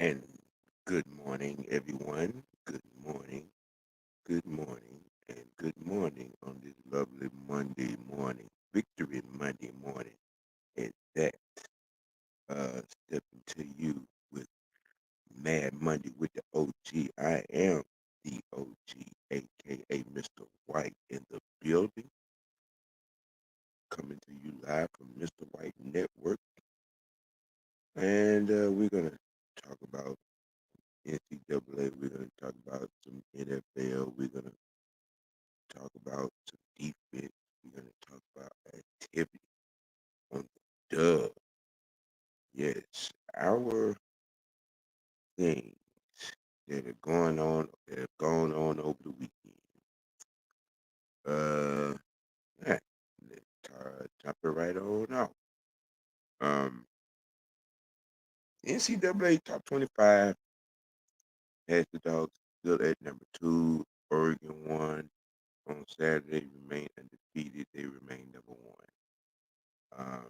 And good morning, everyone. Good morning, and good morning on this lovely Monday morning, Victory Monday morning. And that stepping to you with Mad Monday with the OG. I am the OG, aka Mr. White, in the building, coming to you live from Mr. White Network. And we're gonna talk about NCAA. We're gonna talk about some NFL. We're gonna talk about some defense. We're going to talk about activity on the dub. Yes, our things that are going on, that have gone on over the weekend. Uh, yeah, let's jump it right on out. Um, NCAA top 25 has the Dogs still at number 2. Oregon won on Saturday, remain undefeated. They remain number 1.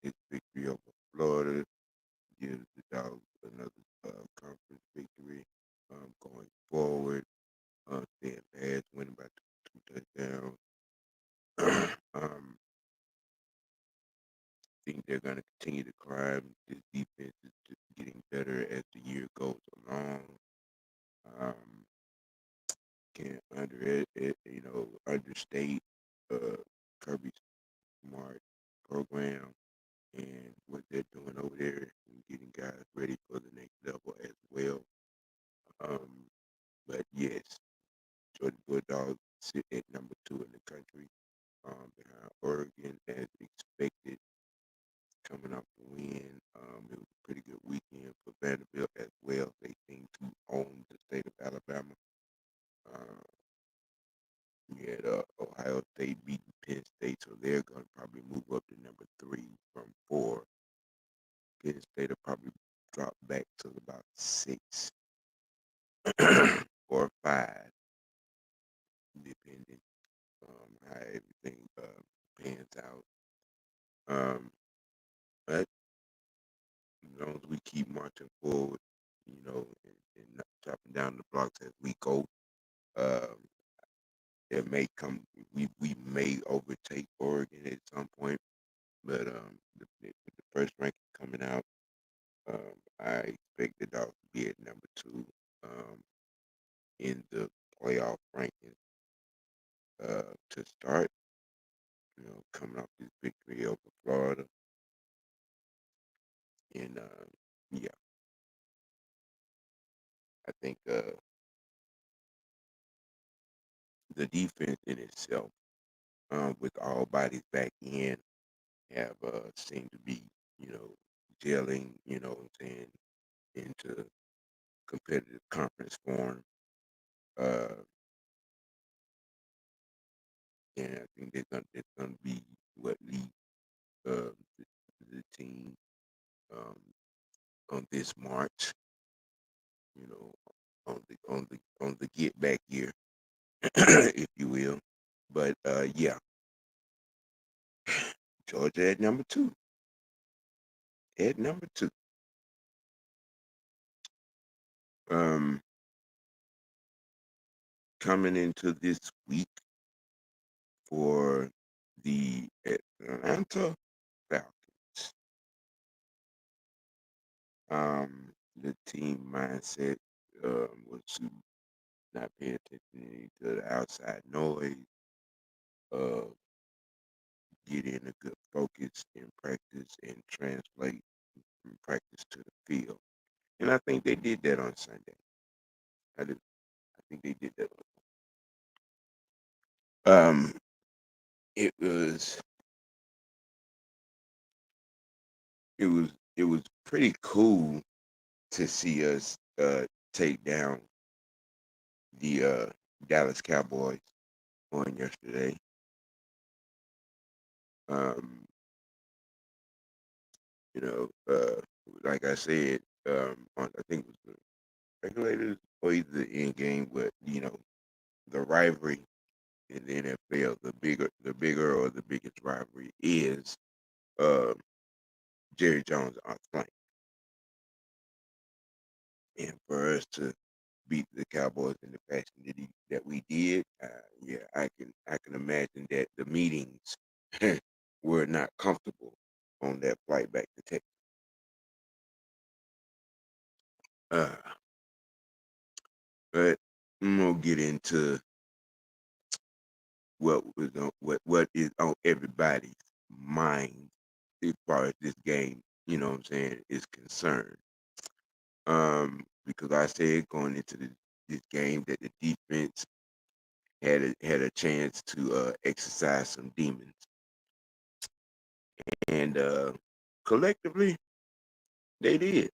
His victory over Florida gives the Dogs another conference victory going forward. Staying past, winning by two touchdowns. Think they're going to continue to climb. This defense is just getting better as the year goes along. Um, can't understate Kirby Smart program and what they're doing over there and getting guys ready for the next level as well. Um, but yes, Georgia Bulldogs sit at number 2 in the country, behind Oregon as expected, coming off the win. It was a pretty good weekend for Vanderbilt as well. They seem to own the state of Alabama. Uh, we had Ohio State beating Penn State, so they're going to probably move up to number 3 from 4. Penn State will probably drop back to about 6 or 5, depending how everything pans out. Um, but as long as we keep marching forward, and not chopping down the blocks as we go, um, there may come we may overtake Oregon at some point, but the first ranking coming out, I expect the Dogs to be at number 2 um, in the playoff rankings to start. Coming off this victory over Florida, and yeah, I think the defense in itself, with all bodies back in, have seemed to be, gelling, what I'm saying, into competitive conference form. Uh, and I think they're gonna be what lead the team um, on this March, you know, on the get back year, if you will. But yeah, Georgia at number 2. At number 2. Um, coming into this week for the Atlanta Falcons. The team mindset was to not pay attention to the outside noise, uh, get in a good focus in practice and translate from practice to the field. And I think they did that on Sunday. I do. I think they did that. Um, it was it was pretty cool to see us take down the Dallas Cowboys on yesterday. Um, you know, like I said, I think it was the regulators or either the end game, but the rivalry in the NFL, the bigger or the biggest rivalry is uh, Jerry Jones on flank. And for us to beat the Cowboys in the fashion that we did, yeah, I can imagine that the meetings were not comfortable on that flight back to Texas. Uh, but I'm gonna get into what is on everybody's mind as far as this game, what I'm saying, is concerned. Because I said going into this game that the defense had a chance to exercise some demons, and collectively they did.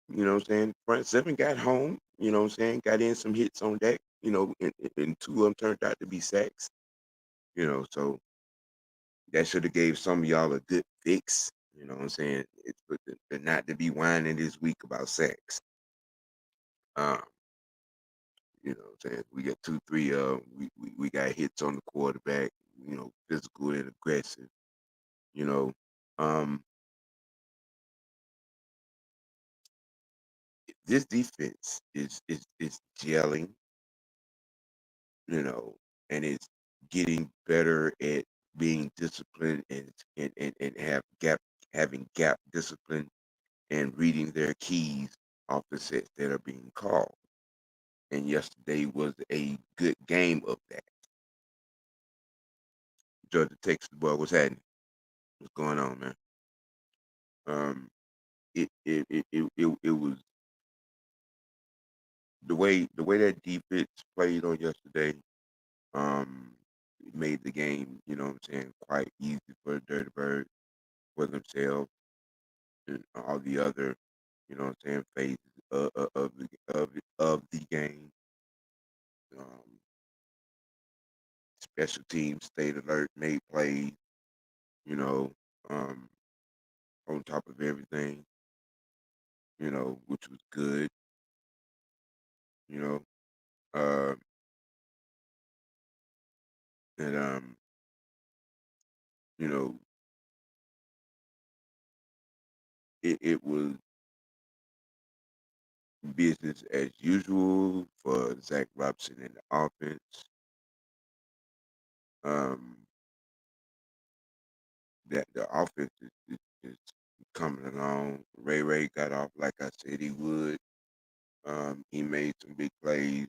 You know what I'm saying? Front seven got home. You know what I'm saying? Got in some hits on deck. And two of them turned out to be sacks. So that should have gave some of y'all a good fix. You know what I'm saying? It's but not to be whining this week about sacks. Um, what I'm saying? We got two, three. We got hits on the quarterback. Physical and aggressive. You know, um, this defense is gelling. And it's getting better at being disciplined and having gap discipline and reading their keys off the sets that are being called. And yesterday was a good game of that. Georgia Texas, boy, what's happening? What's going on, man? It was the way that defense played on yesterday. It made the game, what I'm saying, quite easy for the Dirty Birds for themselves and all the other, what I'm saying, phases of the game. Um, Special teams stayed alert, made plays, you know, um, on top of everything, which was good, you know. Uh, and you know, it was business as usual for Zach Robinson and the offense. Um, that the offense is coming along. Ray got off like I said he would. He made some big plays.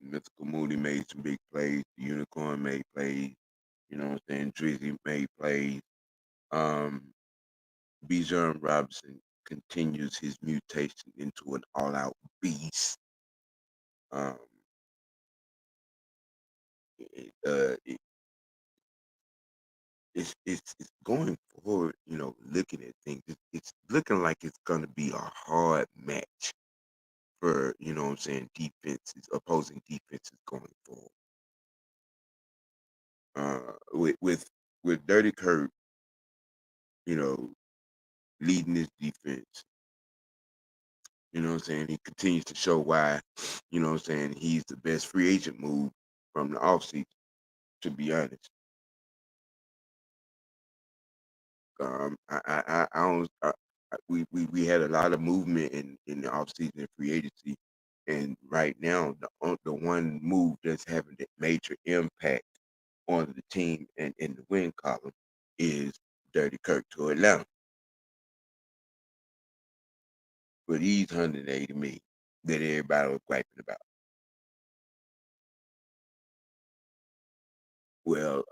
Mythical Moody made some big plays. The Unicorn made plays. You know what I'm saying? Drizzy made plays. Um, Bijan Robinson continues his mutation into an all-out beast. Um, it, uh, it, it's going forward. Looking at things, it's looking like it's going to be a hard match for what I'm saying, opposing defenses going forward. With Dirty Kurt, you know, leading this defense. You know what I'm saying? He continues to show why, what I'm saying, he's the best free agent move from the offseason, to be honest. I don't. We had a lot of movement in the offseason and free agency, and right now the one move that's having the major impact on the team and in the win column is Dirty Kirk to Atlanta for these 180 million that everybody was griping about. Well,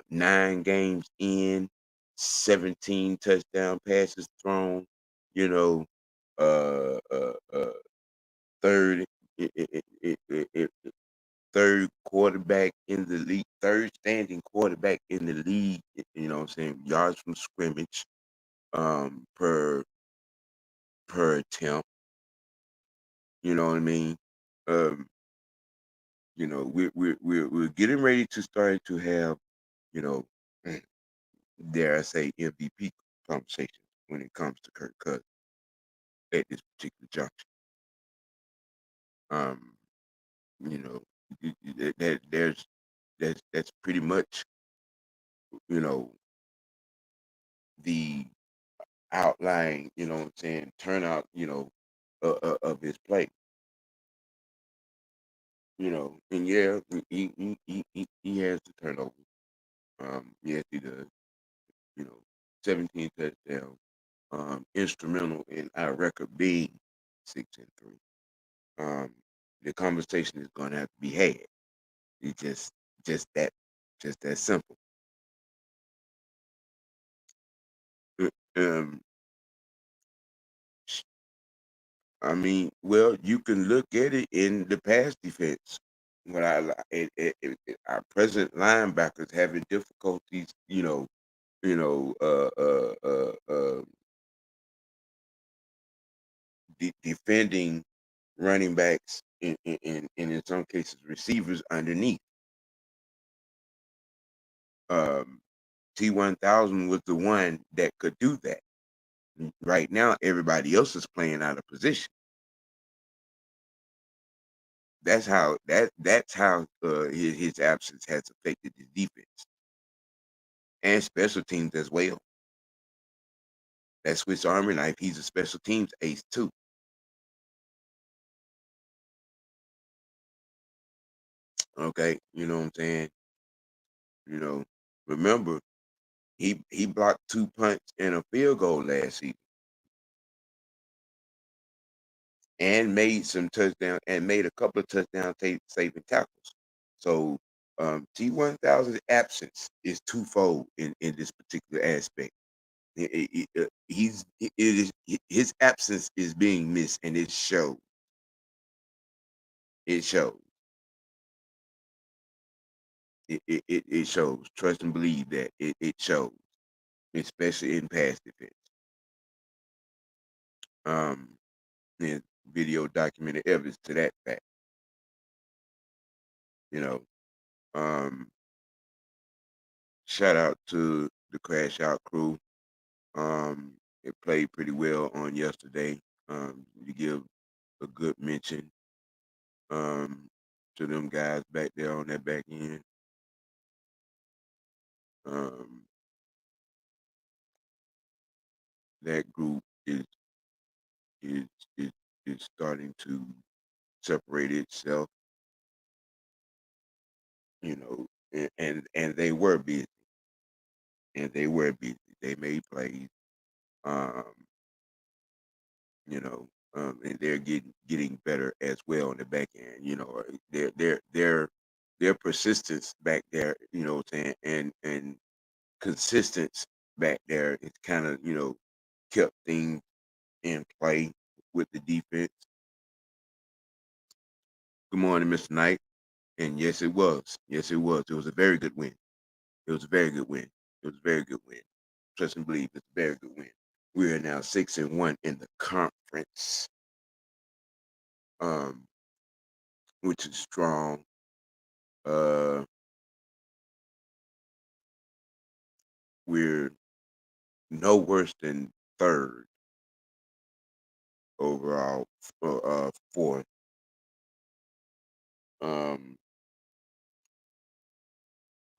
9 games in, 17 touchdown passes thrown, you know, uh, uh, uh, third, it, it, third quarterback in the league, third standing quarterback in the league, you know what I'm saying, yards from scrimmage, per attempt, you know what I mean? Um, we're getting ready to start to have, you know, dare I say, MVP conversations when it comes to Kirk Cousins at this particular juncture. Um, you know, that's pretty much, you know, the outline, you know what I'm saying, turnout, of his play. And yeah, he has the turnover. Yes, he does. You know, 17 touchdowns. Instrumental in our record being 6-3. Um, the conversation is going to have to be had. It's just that, just that simple. Uh, Um, I mean, well, you can look at it in the pass defense. When our present linebackers having difficulties, you know, uh, uh, uh, uh, defending running backs and in some cases receivers underneath. Um, T1000 was the one that could do that. Right now, everybody else is playing out of position. That's how his absence has affected the defense and special teams as well. That Swiss Army knife, he's a special teams ace too. Okay, you know what I'm saying? You know, remember he blocked 2 punts and a field goal last season and made a couple of touchdown saving tackles. So T1000's absence is twofold in this particular aspect. His absence is being missed, and it shows. It shows. It shows. Trust and believe that it shows, especially in pass defense. Um, and video documented evidence to that fact. You know, um, shout out to the Crash Out crew. It played pretty well on yesterday. You give a good mention um, to them guys back there on that back end. Um, that group is is is starting to separate itself, and they were busy, and they were busy. They made plays, um, and they're getting better as well on the back end. Their persistence back there, what I'm saying, and consistence back there, it's kind of kept things in play with the defense. Good morning, Mr. Knight. And yes, it was. Yes, it was. It was a very good win. It was a very good win. It was a very good win. Trust and believe it's a very good win. We are now 6-1 in the conference, um, which is strong. Uh, we're no worse than third overall, fourth.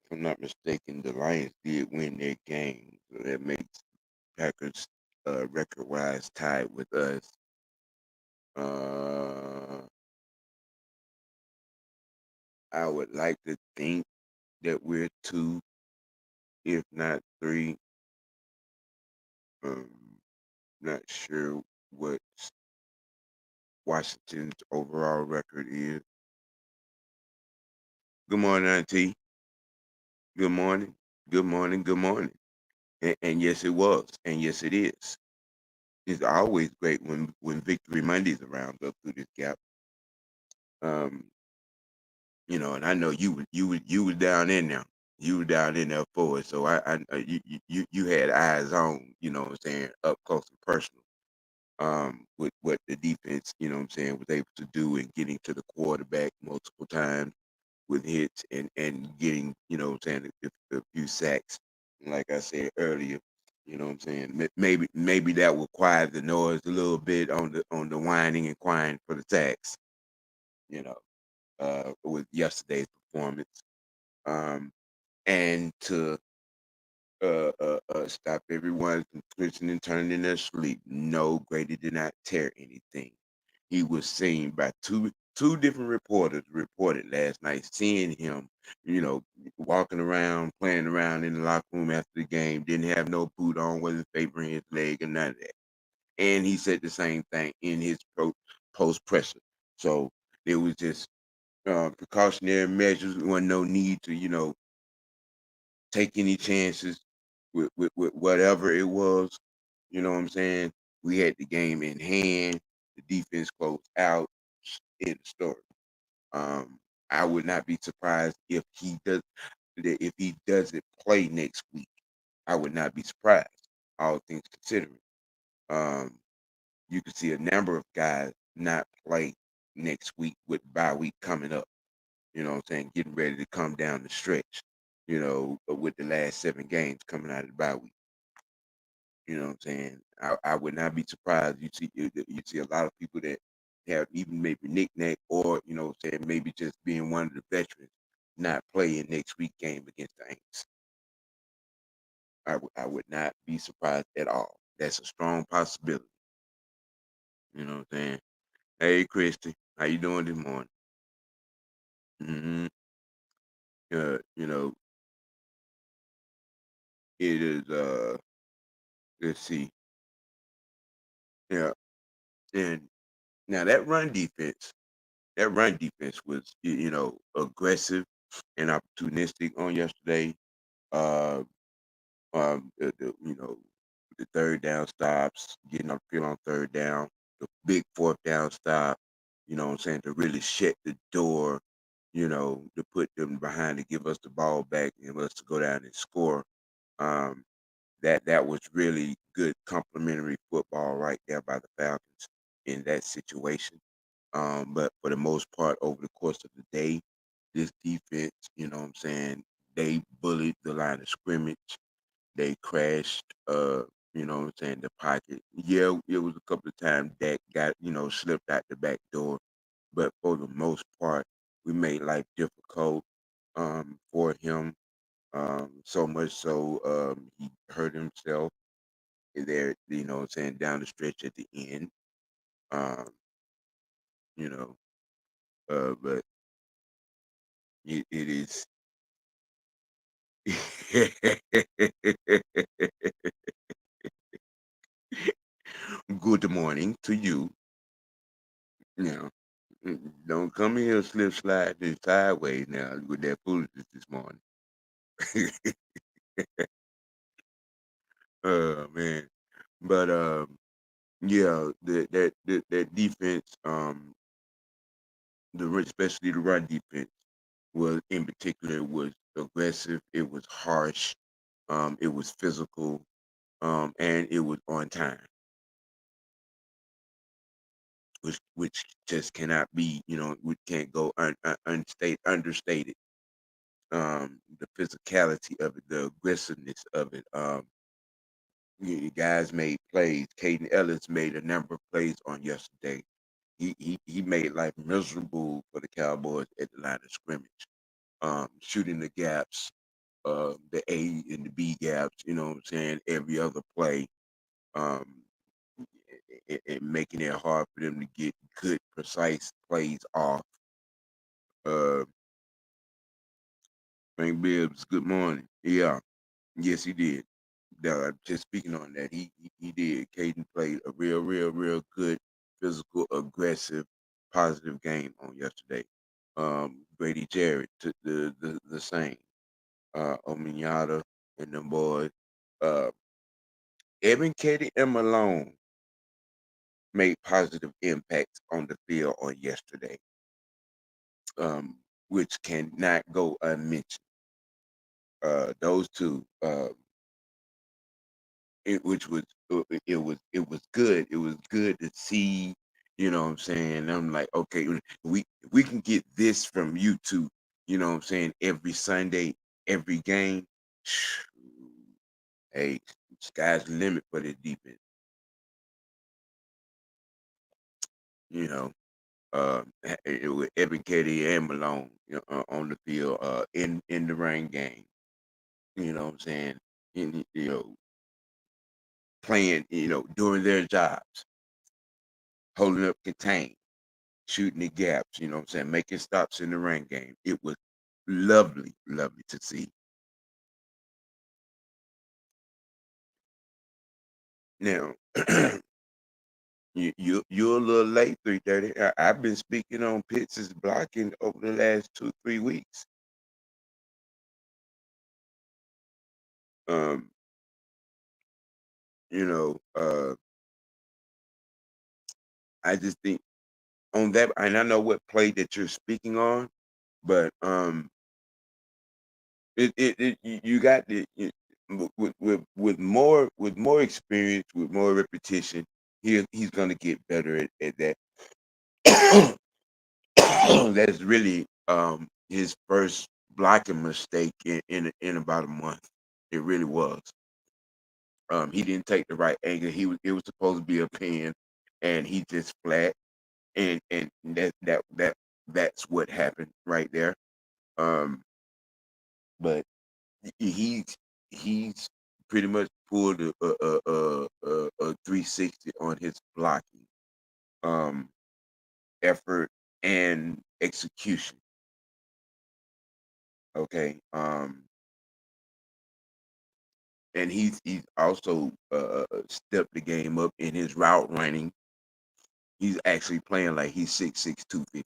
If I'm not mistaken, the Lions did win their game, so that makes Packers record-wise tied with us. I would like to think that we're two, if not three. Not sure what Washington's overall record is. Good morning, Auntie. Good morning. Good morning. Good morning. And yes, it was. And yes, it is. It's always great when Victory Monday's around, go through this gap. Um, and I know you were down in there. You were down in there for it. So you had eyes on, what I'm saying, up close and personal. With what the defense, what I'm saying, was able to do and getting to the quarterback multiple times with hits and getting, what I'm saying, a few sacks. Like I said earlier, what I'm saying, maybe that will quiet the noise a little bit on the whining and crying for the sacks, you know, with yesterday's performance. And to stop everyone from twitching and turning in their sleep. No, Grady did not tear anything. he was seen by two different reporters reported last night seeing him, walking around, playing around in the locker room after the game, didn't have no boot on, wasn't favoring his leg or none of that. And he said the same thing in his post presser. So there was just precautionary measures. There wasn't no need to, take any chances with whatever it was. You know what I'm saying? We had the game in hand. The defense closed out. In the story. Um, I would not be surprised if he doesn't play next week. I would not be surprised, all things considering. Um, you could see a number of guys not play next week with bye week coming up. You know what I'm saying? Getting ready to come down the stretch. With the last 7 games coming out of the bye week. You know what I'm saying? I would not be surprised. You see a lot of people that have even maybe nickname or saying maybe just being one of the veterans not playing next week game against the Aints. I would not be surprised at all. That's a strong possibility. You know what I'm saying? Hey Christy, how you doing this morning? hmm you know, it is let's see. Yeah, and now that run defense was aggressive and opportunistic on yesterday. Uh, the third down stops, getting up field on third down, the big fourth down stop. You know what I'm saying, to really shut the door. To put them behind to give us the ball back and us to go down and score. Um, that was really good complimentary football right there by the Falcons in that situation. But for the most part, over the course of the day, this defense, what I'm saying, they bullied the line of scrimmage. They crashed, what I'm saying, the pocket. Yeah, it was a couple of times that got, slipped out the back door. But for the most part, we made life difficult for him. So much so he hurt himself there, what I'm saying, down the stretch at the end. Um, you know, but it is good morning to you. You know, don't come in here slip sliding sideways now with that foolishness this morning. Man, but yeah, that defense, especially the run defense, was in particular was aggressive. It was harsh. It was physical. And it was on time, which just cannot be, we can't go understated. The physicality of it, the aggressiveness of it. You guys made plays. Caden Ellis made a number of plays on yesterday. He made life miserable for the Cowboys at the line of scrimmage. Shooting the gaps, the A and the B gaps. You know what I'm saying? Every other play. Um, and making it hard for them to get good, precise plays off. Uh, Frank Bibbs, good morning. Yeah, yes, he did. Just speaking on that, he did. Caden played a real good, physical, aggressive, positive game on yesterday. Grady Jarrett took the same. Ominyata and them boys. Uh, Evan Katie and Malone made positive impacts on the field on yesterday, which cannot go unmentioned. Those two, which was it was good. It was good to see. You know what I'm saying? I'm like, okay, we can get this from you two. You know what I'm saying? Every Sunday, every game. Hey, sky's the limit for the defense. You know, with Evan Katie and Malone, on the field, in the rain game. You know what I'm saying? Playing, doing their jobs, holding up contain. shooting the gaps, you know what I'm saying, making stops in the run game. It was lovely, lovely to see. Now, you're a little late, 3:30. I've been speaking on Pitts' blocking over the last 2-3 weeks. Um, you know, I just think on that, and I know what play that you're speaking on, but you got with more experience, with more repetition, he's gonna get better at that. That's really his first blocking mistake in about a month. It really was. He didn't take the right angle. It was supposed to be a pin, and he just flat, and that's what happened right there. Um, but he's pretty much pulled a 360 on his blocking um effort and execution. Okay. And he's also stepped the game up in his route running. He's actually playing like he's 6'6", 250.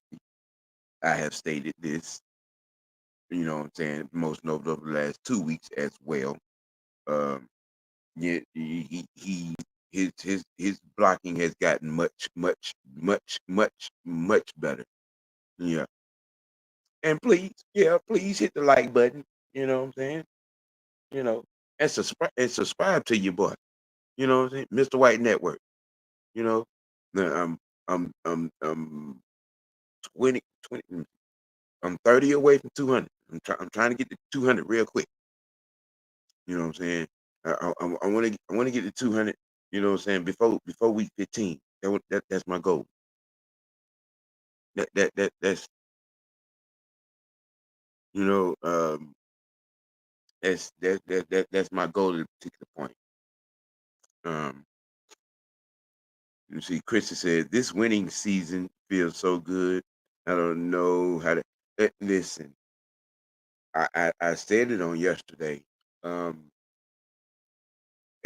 I have stated this, you know what I'm saying, most notable over the last 2 weeks as well. Um, yeah, his blocking has gotten much better. Yeah, and please hit the like button. You know what I'm saying? You know, and subscribe to your boy. You know what I'm saying, Mr. White Network. You know, now, I'm 20, 20 I'm 30 away from 200. I'm trying to get to 200 real quick. You know what I'm saying? I want to get to 200. You know what I'm saying? Before week 15. That's my goal. That's you know that's my goal at a particular point. Um, you see, Christian said this winning season feels so good. I don't know how to listen. I said it on yesterday. Um,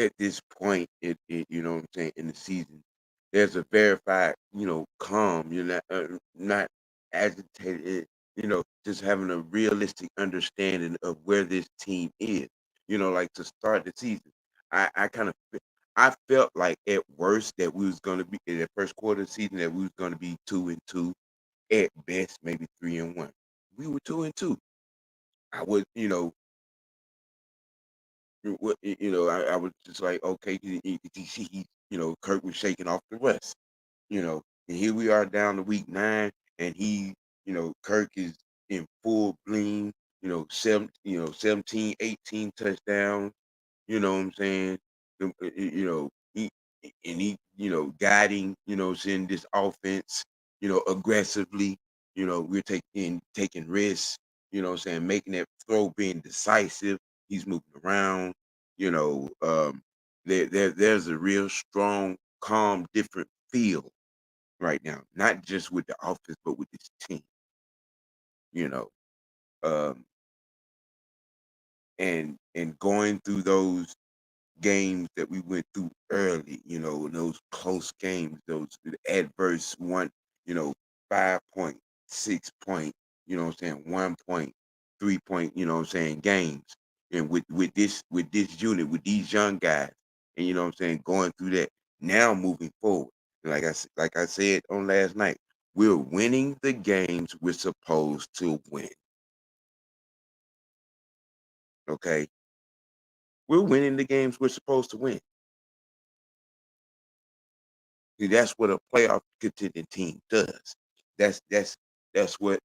at this point, you know what I'm saying, in the season, there's a verified, calm. You're not agitated. Just having a realistic understanding of where this team is. Like to start the season, I kind of I felt like at worst that we was going to be in the first quarter of the season that we was going to be 2-2, at best maybe 3-1. We were 2-2. I was, I was just like, okay, you could see Kirk was shaking off the rust, and here we are down to week 9, and Kirk is in full bling, 17, 18 touchdowns, you know what I'm saying? He and he, guiding, seeing this offense, aggressively, we're taking risks, what I'm saying, making that throw, being decisive. He's moving around, you know, um, there's a real strong, calm, different feel right now, not just with the offense, but with this team, you know. Um, and going through those games that we went through early, those close games, those adverse 5 point, 6 point, 1 point, 3 point, games. And with this unit, with these young guys, and going through that now moving forward. Like I said on last night, we're winning the games we're supposed to win. Okay. We're winning the games we're supposed to win. See, that's what a playoff contending team does. That's what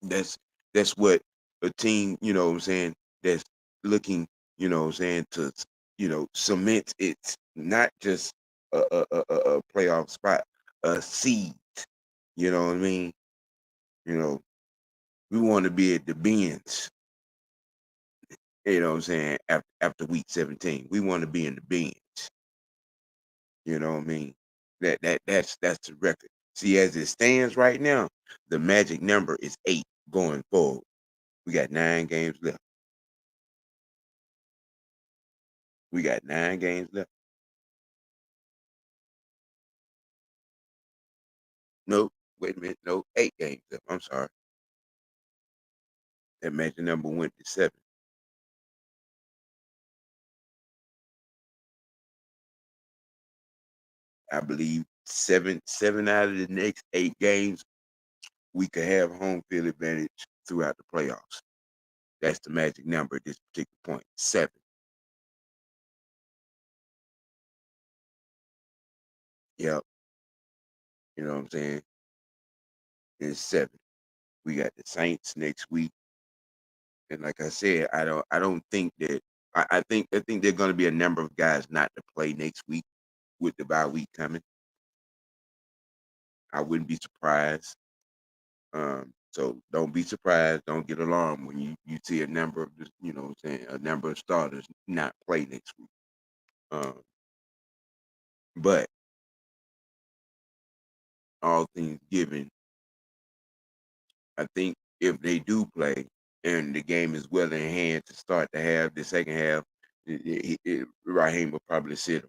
that's that's what a team, what I'm saying, that's looking, what I'm saying, to cement its not just a playoff spot, a seed. You know what I mean? You know, we want to be at the bins, you know what I'm saying, after week 17. We want to be in the bins. You know what I mean? That's the record. See, as it stands right now, the magic number is 8 going forward. We got 9 games left. We got 9 games left. Nope. Wait a minute. No, 8 games left. I'm sorry. That magic number went to 7. I believe 7 out of the next 8 games, we could have home field advantage throughout the playoffs. That's the magic number at this particular point. 7. Yep. You know what I'm saying? It's 7. We got the Saints next week. And like I said, I don't think that I think there are gonna be a number of guys not to play next week with the bye week coming. I wouldn't be surprised. So don't be surprised, don't get alarmed when you see a number of you know what I'm saying, a number of starters not play next week. Um, but all things given, I think if they do play and the game is well in hand to start to have the second half, Raheem will probably sit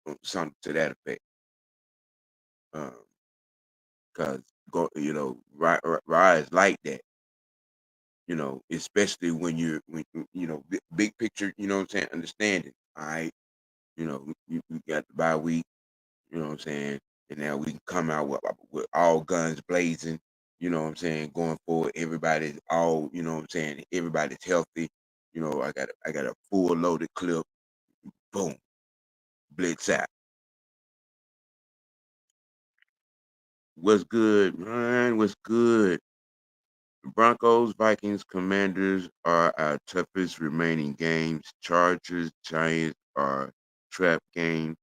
him, something to that effect. Um, Cause rise like that, especially when big picture, you know what I'm saying, understanding. All right, you got the bye week, you know what I'm saying, and now we can come out with all guns blazing, you know what I'm saying, going forward. Everybody's all, you know what I'm saying, everybody's healthy. I got a full loaded clip. Boom, blitz out. What's good, man? What's good? Broncos, Vikings, Commanders are our toughest remaining games. Chargers, Giants are trap game.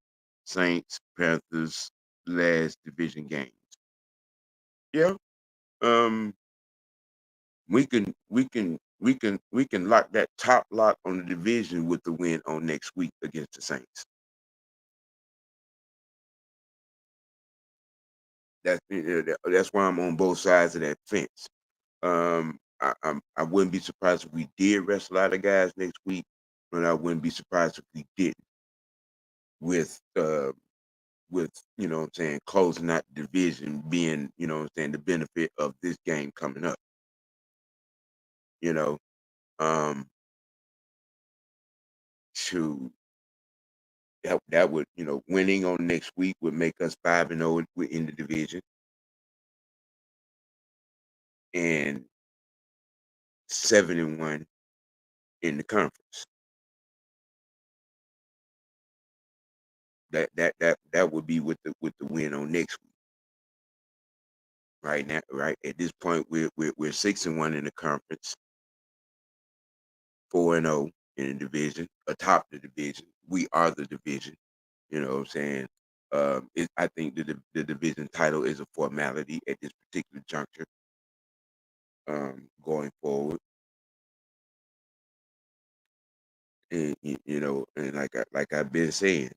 Saints, Panthers, last division games. Yeah. Um, we can lock that top lock on the division with the win on next week against the Saints. That's why I'm on both sides of that fence. I wouldn't be surprised if we did wrestle a lot of guys next week, but I wouldn't be surprised if we didn't. With you know what I'm saying, closing out the division being, you know what I'm saying, the benefit of this game coming up. You know, um, to that would, winning on next week would make us 5-0 in the division and 7-1 in the conference. That would be with the win on next week. Right now, right at this point, we're 6-1 in the conference, 4-0 in the division, atop the division. We are the division. You know what I'm saying? I think the division title is a formality at this particular juncture. Going forward, and and like I've been saying,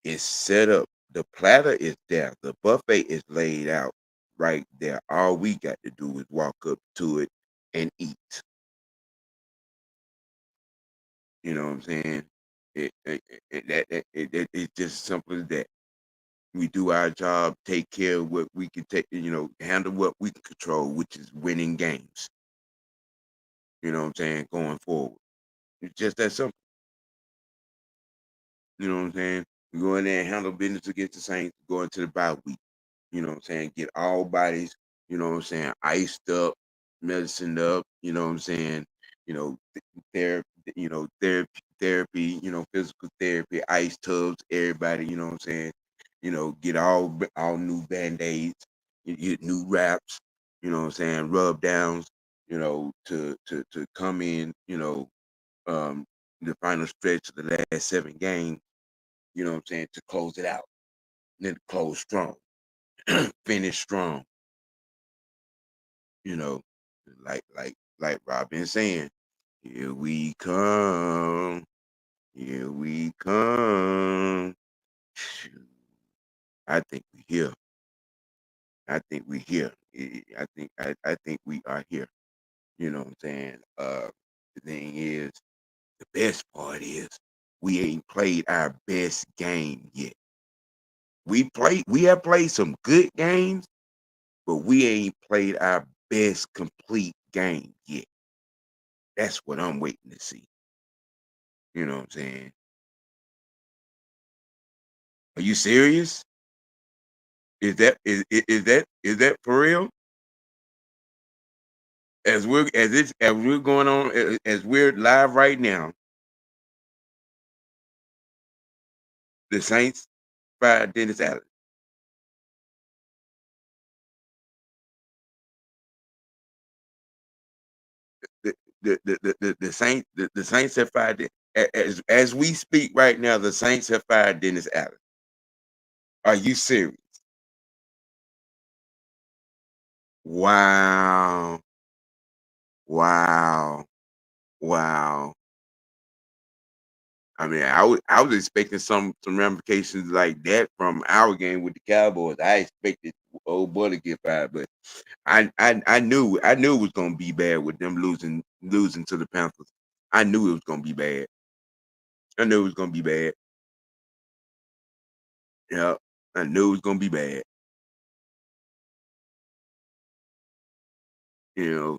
it's set up. The platter is there. The buffet is laid out right there. All we got to do is walk up to it and eat. You know what I'm saying? It's just simple as that. We do our job, take care of what we can take, handle what we can control, which is winning games. You know what I'm saying? Going forward. It's just that simple. You know what I'm saying? We go in there and handle business against the Saints, go into the bye week. You know what I'm saying? Get all bodies, you know what I'm saying, iced up, medicined up, you know what I'm saying? Therapy, therapy, physical therapy, ice tubs, everybody, you know what I'm saying? Get all new band-aids, you get new wraps, you know what I'm saying, rub downs, to come in, um, the final stretch of the last 7 games, you know what I'm saying, to close it out. Then close strong, finish strong, you know, like Rob been saying, here we come, here we come. I think we here. I think we here. I think we are here. You know what I'm saying? The thing is, the best part is we ain't played our best game yet. We have played some good games, but we ain't played our best complete game yet. That's what I'm waiting to see. You know what I'm saying? Are you serious? Is that for real? As we're going on as we're live right now, the Saints fired Dennis Allen. The Saints have fired as we speak right now. The Saints have fired Dennis Allen. Are you serious? Wow! Wow! Wow! I mean, I was expecting some ramifications like that from our game with the Cowboys. I expected old boy to get fired, but I knew it was gonna be bad with them losing to the Panthers. I knew it was gonna be bad. I knew it was gonna be bad. Yeah, I knew it was gonna be bad. You know,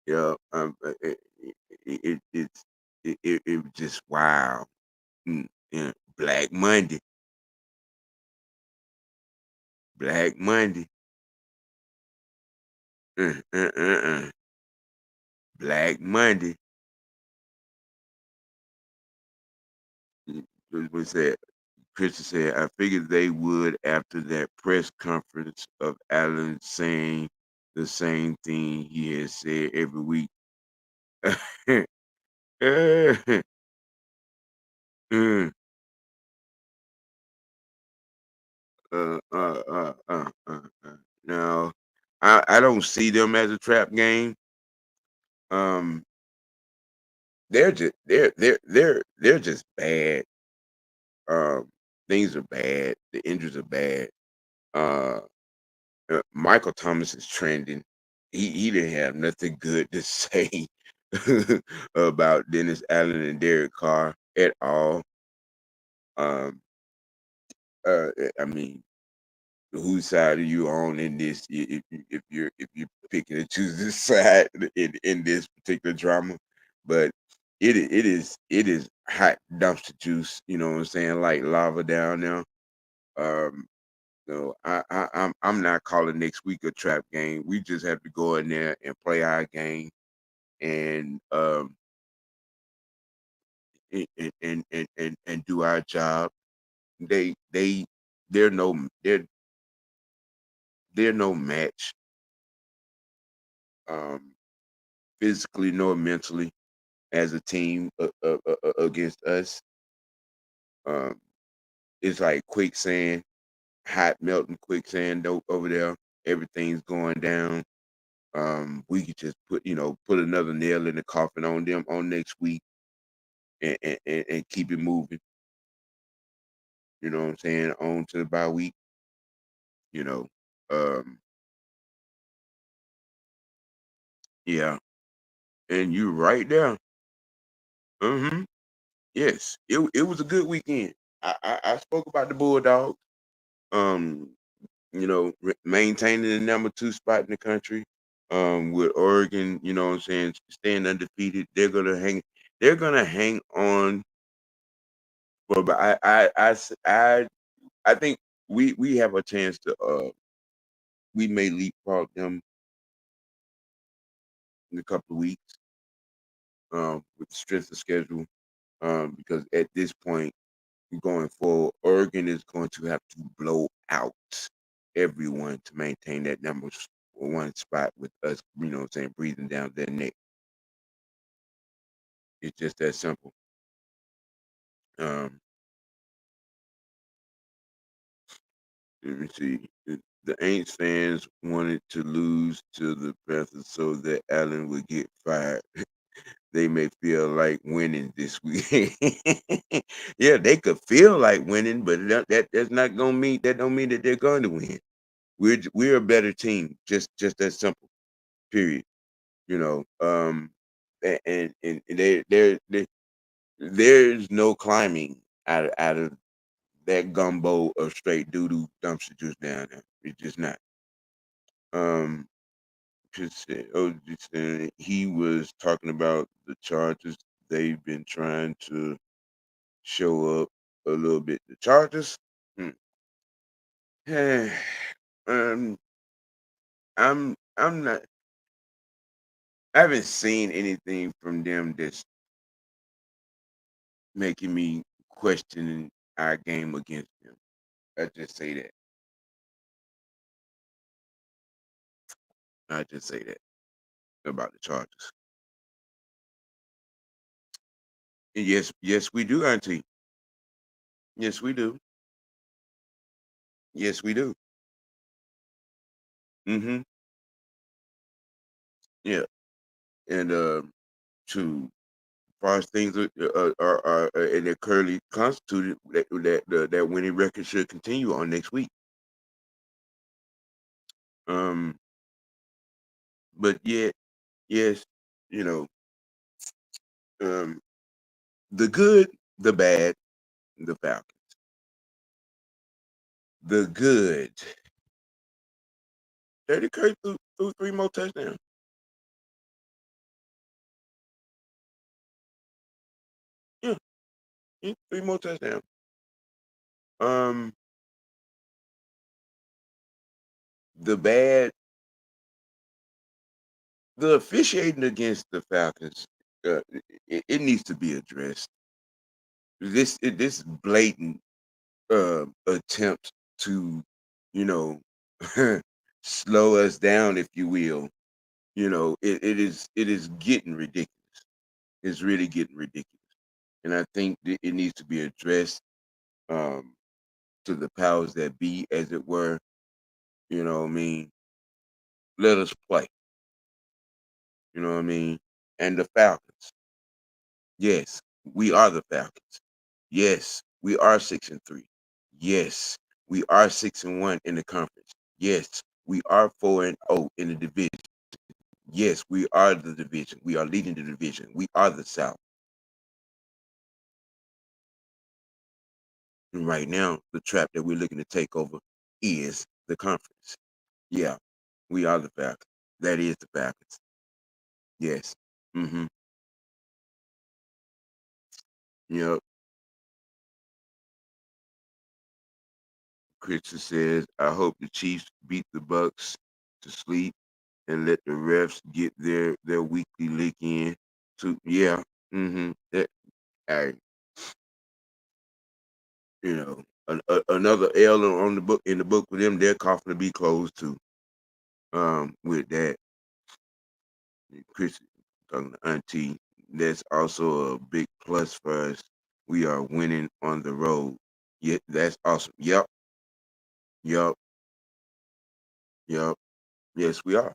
yeah. It was just wow. Yeah. Black Monday, Black Monday, uh, uh, uh, uh. Black Monday. What said? Christian said, I figured they would after that press conference of Allen saying the same thing he has said every week. Mm, uh, uh, uh, No, I don't see them as a trap game. Um, they're just bad. Things are bad. The injuries are bad. Uh, Michael Thomas is trending. He didn't have nothing good to say about Dennis Allen and Derek Carr at all. Um, I mean, whose side are you on in this? If you're picking and choosing this side in this particular drama, but it is hot dumpster juice. You know what I'm saying? Like lava down there. Um, So I'm not calling next week a trap game. We just have to go in there and play our game and and do our job. They they they're no they're no match um physically nor mentally as a team against us. Um, it's like quicksand, hot melting quicksand over there. Everything's going down. We could just put another nail in the coffin on them on next week and keep it moving. You know what I'm saying? On to the bye week. You know, um, yeah, and you right there. Mm-hmm. Yes, it was a good weekend. I spoke about the Bulldogs. Um, maintaining the number 2 spot in the country. With Oregon, you know what I'm saying, staying undefeated. They're gonna hang on. But I think we have a chance to we may leapfrog them in a couple of weeks with the strength of schedule because at this point going forward, Oregon is going to have to blow out everyone to maintain that number 1 spot with us, what I'm saying, breathing down their neck. It's just that simple. Um, Let me see. The Aints fans wanted to lose to the Panthers so that Allen would get fired. they may feel like winning this week. Yeah, they could feel like winning, but that's not gonna mean that don't mean that they're going to win. We're a better team, just that simple. Period. You know, and there's no climbing out of that gumbo of straight doo doo dumpster juice down there. It's just not. Um, just he was talking about the Chargers. They've been trying to show up a little bit. The Chargers. Hmm. um, I'm not. I haven't seen anything from them that's making me question our game against them. I just say that. I just say that about the Chargers. And yes, we do, Auntie. Yes, we do. Yes, we do. Mm-hmm. Yeah, and to far as things are and they're currently constituted, that winning record should continue on next week. Um, but yet, yes, you know, um, the good, the bad, the Falcons. The good. Dirty Curry threw three more touchdowns. Yeah, three more touchdowns. Um, the bad, the officiating against the Falcons, it needs to be addressed. This blatant attempt to, you know, slow us down, if you will. It is getting ridiculous. It's really getting ridiculous, and I think that it needs to be addressed um, to the powers that be, as it were. You know what I mean? Let us play. You know what I mean? And the Falcons. Yes, we are the Falcons. Yes, we are 6-3. Yes, we are 6-1 in the conference. Yes, we are 4-0 in the division. Yes, we are the division. We are leading the division. We are the South. And right now, the trap that we're looking to take over is the conference. Yeah, we are the Falcons. That is the Falcons. Yes. Mm-hmm. Yep. Christian says, I hope the Chiefs beat the Bucks to sleep and let the refs get their weekly lick in. To yeah. Mm-hmm. That, I, another L on the book in the book with them. They're coughing to be closed too. With that, Chris talking to Auntie, that's also a big plus for us. We are winning on the road. Yeah, that's awesome. Yep, yep, yep. Yes, we are.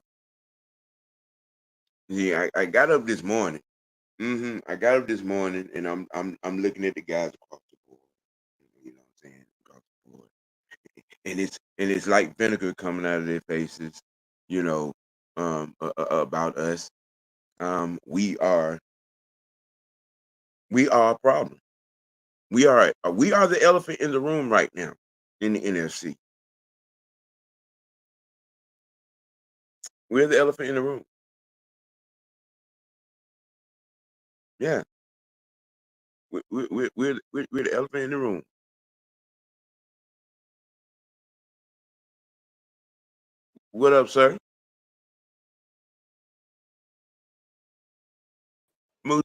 Yeah, I got up this morning. I got up this morning and I'm looking at the guys across the board. You know what I'm saying? Across the board. And it's like vinegar coming out of their faces, you know, about us. We are a problem. We are the elephant in the room right now in the NFC. We're the elephant in the room. Yeah, we're the elephant in the room. What up, sir? Moose?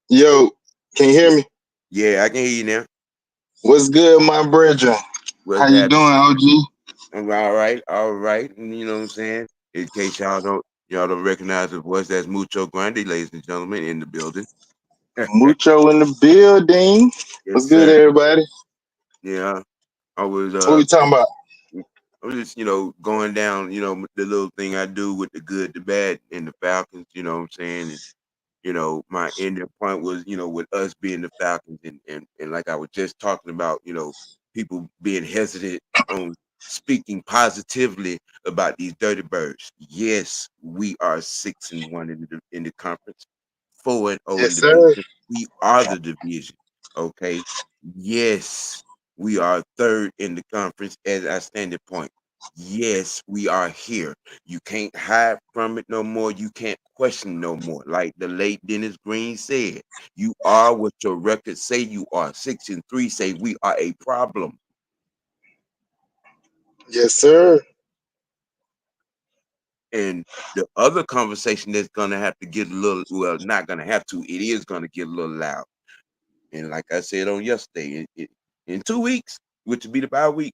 Yo, can you hear me? Yeah, I can hear you now. What's good, my brethren? How What's you happening? doing, OG? I'm all right. And you know what I'm saying? In case y'all don't recognize the voice, that's Mucho Grande, ladies and gentlemen, in the building. Mucho in the building. Yes, What's good, sir. everybody? Yeah, I was What we talking about? I was just going down the little thing I do with the good, the bad, and the Falcons. You know what I'm saying? My ending point was, with us being the Falcons and like I was just talking about, people being hesitant on speaking positively about these dirty birds. Yes, we are 6-1 in the conference, 4-0 in Yes, the sir. division. We are the division. Okay. Yes, we are third in the conference as our standing point. Yes, we are here. You can't hide from it no more. You can't question no more. Like the late Dennis Green said, you are what your records say you are. 6-3 say we are a problem. Yes, sir. And the other conversation that's gonna have to get a little, well, not gonna have to, it is gonna get a little loud. And like I said on yesterday, in 2 weeks, which would be the bye week,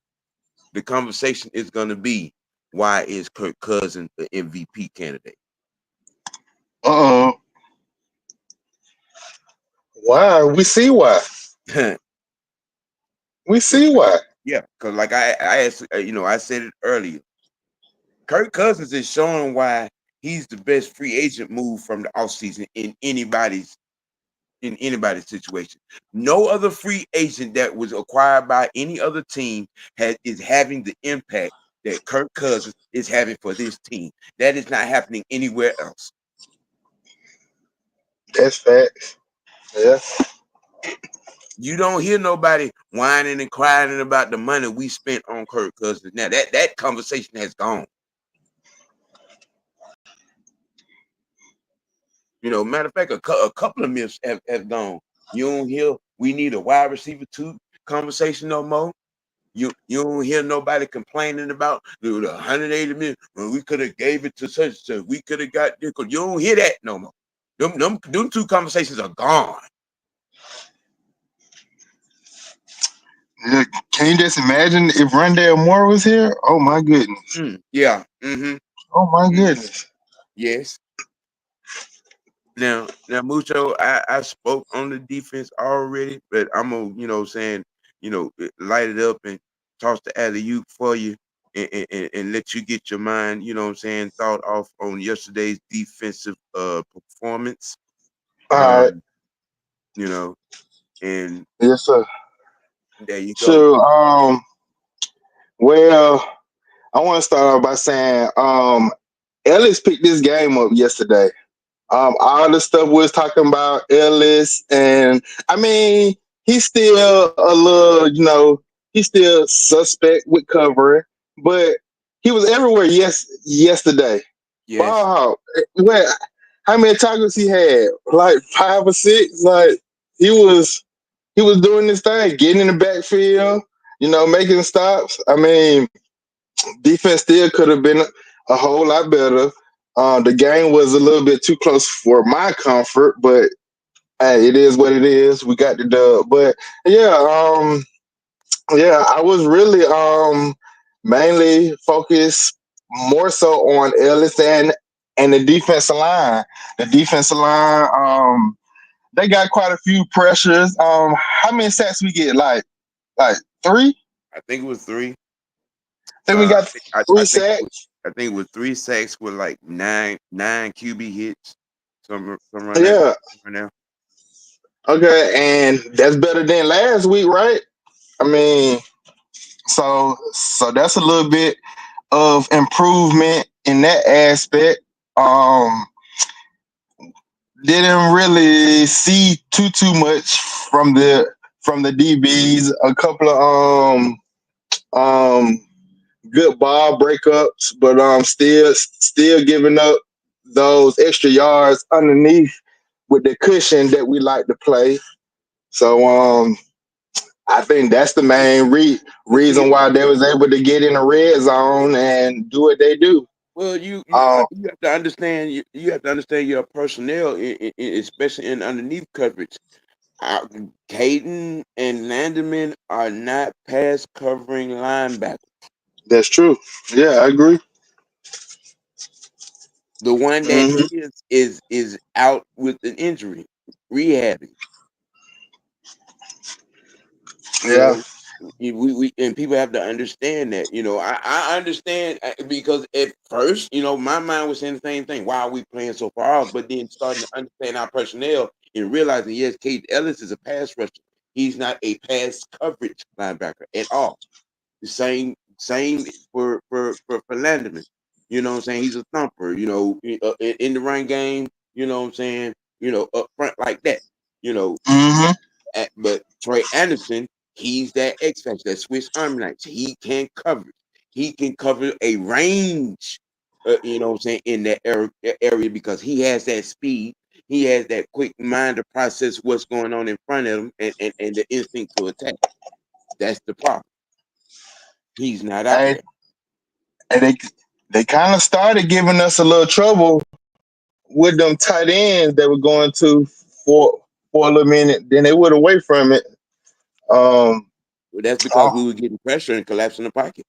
the conversation is gonna be, why is Kirk Cousins the MVP candidate? Uh-oh. Why? We see why. We see why. Yeah, because like I asked, I said it earlier. Kirk Cousins is showing why he's the best free agent move from the offseason in anybody's situation. No other free agent that was acquired by any other team is having the impact that Kirk Cousins is having for this team. That is not happening anywhere else. That's facts. Yeah. You don't hear nobody whining and crying about the money we spent on Kirk Cousins. Now that conversation has gone. Matter of fact, a couple of myths have gone. You don't hear we need a wide receiver two conversation no more. You don't hear nobody complaining about the 180 million. Well, we could have gave it to such and such. We could have got this. You don't hear that no more. Them two conversations are gone. Yeah. Can you just imagine if Rondale Moore was here? Oh my goodness. Yeah. Mm-hmm. Oh my Mm-hmm. goodness. Yes. Now, Mucho, I spoke on the defense already, but I'm gonna, saying, light it up and toss the alley oop for you, and let you get your mind, thought off on yesterday's defensive performance. All right. Um, you know, and Yes, sir. there you go. So, well, I want to start off by saying, Ellis picked this game up yesterday. All the stuff we was talking about Ellis, and I mean, he's still a little, he's still suspect with covering, but he was everywhere. Yesterday, Yes, ball hawk. Well, how many tackles he had? Like 5 or 6. Like he was, he was doing this thing, getting in the backfield, making stops. I mean, defense still could have been a whole lot better. The game was a little bit too close for my comfort, but hey, it is what it is. We got the dub. But yeah, I was really mainly focused more so on Ellis and the defensive line. The defensive line, they got quite a few pressures. How many sacks we get? Like 3? I think it was three. I think we I got think I, three I think it was, sacks. I think it was 3 sacks with like nine QB hits, some run that Yeah. right now. Okay, and that's better than last week, right? I mean, so that's a little bit of improvement in that aspect. Um, didn't really see too much from the DBs. A couple of um good ball breakups, but still giving up those extra yards underneath with the cushion that we like to play. So I think that's the main But see, reason why they was able to get in the red zone and do what they do. well, you you, Um, you have to understand. You have to understand your personnel, especially in underneath coverage. Uh, Caden and Landerman are not pass covering linebackers. that's true. Yeah, I agree. The one that Hmm. is out with an injury, rehabbing. You Yeah, know. we and people have to understand that. I understand because at first, my mind was saying the same thing. Why are we playing so far off? But then starting to understand our personnel and realizing, yes, Cade Ellis is a pass rusher. He's not a pass coverage linebacker at all. The same for Landerman. You know what I'm saying? He's a thumper. In the run game. You know what I'm saying? Up front like that. You know, Mm-hmm. but Troy Anderson, he's that X factor, that Swiss Army knife. He can cover. He can cover a range. You know what I'm saying, in that area because he has that speed. He has that quick mind to process what's going on in front of him and the instinct to attack. That's the problem. He's not out And, there. and they kind of started giving us a little trouble with them tight ends that were going to for a little minute. Then they went away from it. Um, Well, that's because oh, we were getting pressure and collapsing the pocket.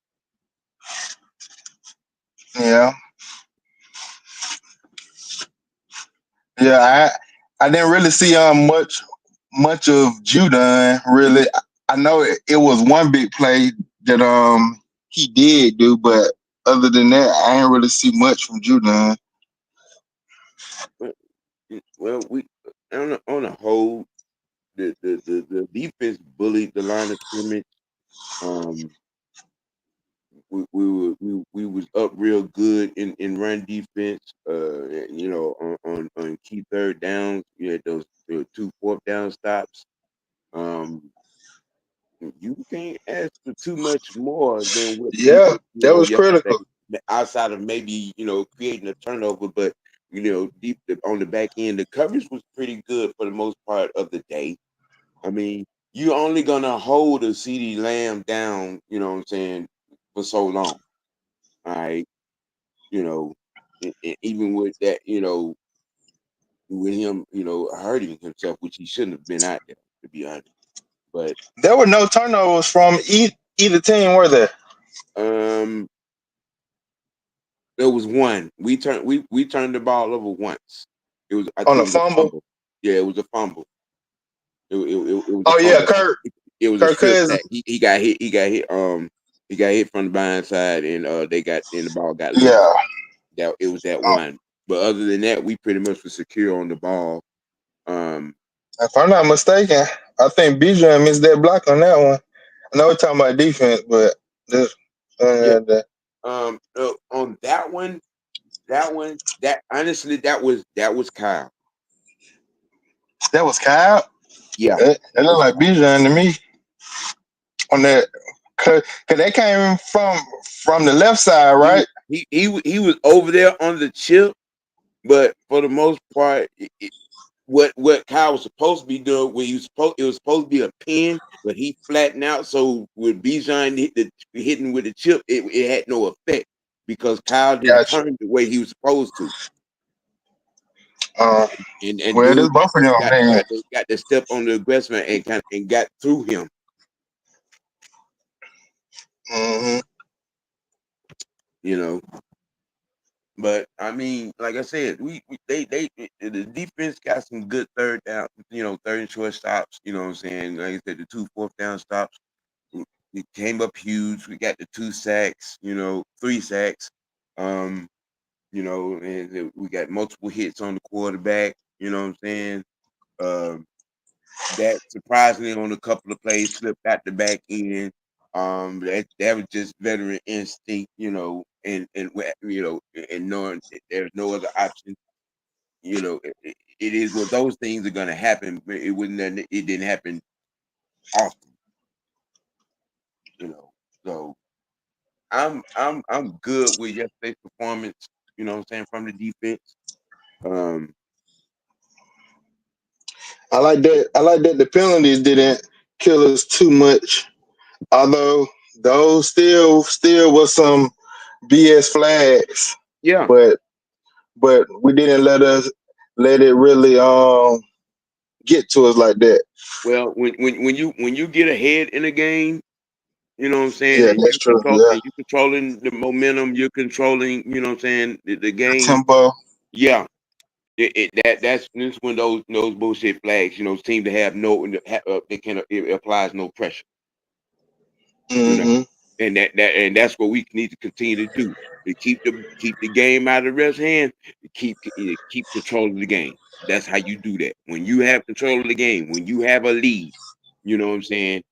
yeah, yeah. I didn't really see much of Judon really. I know it was one big play that he did do, but other than that, I ain't really see much from Judon. Well, we on the whole, the defense bullied the line of scrimmage. Um, we was up real good in run defense. On key third downs, you had those two fourth down stops. Um, you can't ask for too much more than what we Yeah, did, that was yesterday. critical. Outside of maybe creating a turnover, but deep on the back end, the coverage was pretty good for the most part of the day. I mean, you're only gonna hold a CD Lamb down, you know what I'm saying, for so long. All right, you know, even with that, with him, hurting himself, which he shouldn't have been out there, to be honest. But There were no turnovers from either team, were there? um, there was one. We turned the ball over once. I On think a it was a fumble. fumble. Yeah, it was a fumble. It was a Oh yeah, fumble. It was a Kirk strip Cousins. sack. He got hit. He got hit. He got hit from the blind side, and the ball got loose. Yeah. That it was that Um, one. But other than that, we pretty much were secure on the ball. Um, if I'm not mistaken, I think Bijan missed that block on that one. I know we're talking about defense, but this, yeah. that On that honestly, that was Kyle. was Kyle. Yeah, That that looked was like Kyle. Bijan to me on that. Cause they came from the left side, He right? he was over there on the chip, but for the most part, what Kyle was supposed to be doing, it was supposed to be a pin, but he flattened out. So with Bijan hitting with the chip, it had no effect because Kyle didn't Gotcha. turn the way he was supposed to, Uh, and well, there's dude both of them. Man. got to step on the aggressor and got through him, Hmm. you know. But I mean, like I said, they the defense got some good third down, third and short stops. You know what I'm saying? Like I said, the two fourth down stops. It came up huge. We got the 2 sacks, 3 sacks. Um, and we got multiple hits on the quarterback. You know what I'm saying? Um, that surprisingly on a couple of plays slipped out the back end. That was just veteran instinct, and knowing that there's no other option. It is what those things are gonna happen, but it didn't happen often, you know. So I'm good with yesterday's performance, you know what I'm saying, from the defense. Um I like that. I like that the penalties didn't kill us too much. Although those still was some BS flags, yeah. but we didn't let it really get to us like that. Well, when you get ahead in a game, you know what I'm saying, Yeah, and that's true. Yeah, you're controlling the momentum, you're controlling, you know what I'm saying, the the game. tempo. Yeah. That's when those bullshit flags, seem to have no, it applies no pressure. You know, Mm-hmm. and that's what we need to continue to do, to keep the game out of the ref's hand, to keep control of the game. That's how you do that. When you have control of the game, when you have a lead, you know what I'm saying.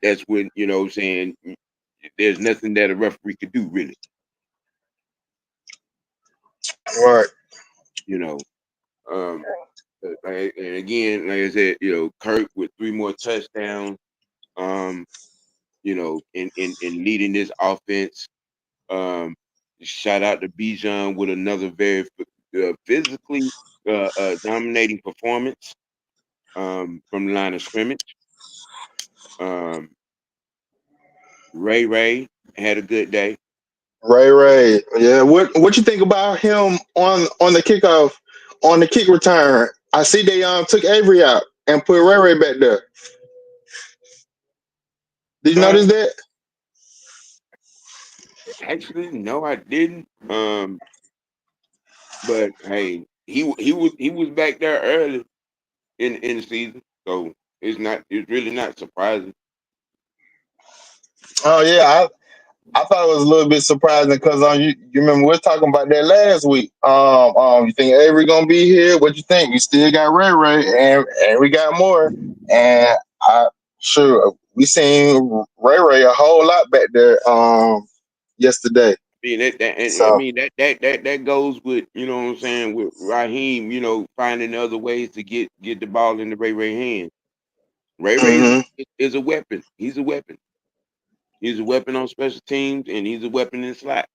That's when, you know what I'm saying, there's nothing that a referee could do really. Right. You know, um, and again, like I said, you know, Kirk with 3 more touchdowns. Um, you know, in leading this offense. Um, Shout out to Bijan with another very physically dominating performance from the line of scrimmage. Um, Ray had a good day. Ray. Yeah. What you think about him on the kickoff, on the kick return? I see they took Avery out and put Ray back there. Did you Uh, notice that? Actually, no, I didn't. But hey, he was back there early in the season, so it's really not surprising. Oh yeah, I thought it was a little bit surprising because you remember we were talking about that last week. You think Avery gonna be here? What you think? We still got Ray and we got more. And I sure we seen Ray a whole lot back there yesterday. I So mean that goes with, you know what I'm saying, with Raheem, you know, finding other ways to get the ball in the Ray hands. Ray hmm is a weapon. He's a weapon. He's a weapon on special teams, and he's a weapon in slot.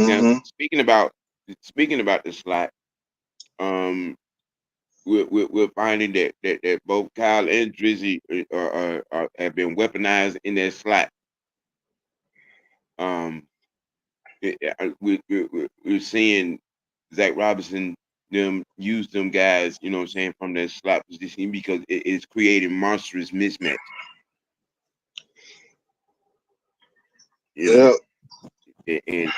Now, hmm speaking about the slot, um, we're finding that both Kyle and Drizzy have been weaponized in that slot. Um, we're seeing Zach Robinson them use them guys, you know what I'm saying, from that slot position because it's creating monstrous mismatch. You know, yeah. and